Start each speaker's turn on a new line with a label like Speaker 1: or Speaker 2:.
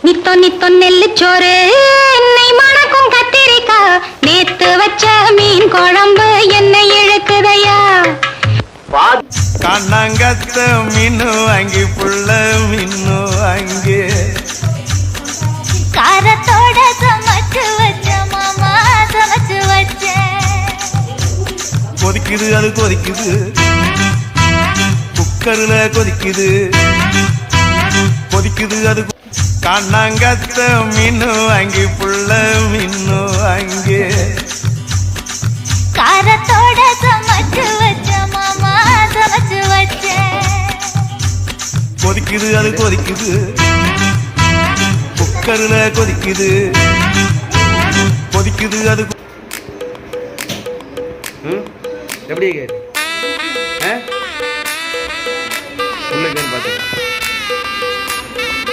Speaker 1: நித்தோ நித்தோ நெல்லுச்சோறு என்னை மணக்கும் கத்திரிக்கா நேத்து வச்ச மீன் குழம்பு என்னை இழுக்குதையா
Speaker 2: கண்ணாங்கத்த மீனு வாங்கி புள்ள மீனு வாங்கி
Speaker 1: காரத்தோட சமைச்சு வச்ச மாமா சமைச்சு வச்ச
Speaker 2: கொதிக்குது அது கொதிக்குது குக்கர்ல கொதிக்குது கொதிக்குது அது கண்ணாங்கத்த மீனு வாங்கி புள்ள மீனு வாங்கி
Speaker 1: காரத்தோட சமைச்சு வச்ச மாமா சமைச்சு வச்ச
Speaker 2: கொதிக்குது அது கொதிக்குது குக்கர்ல கொதிக்குது கொதிக்குது அது
Speaker 3: எப்படி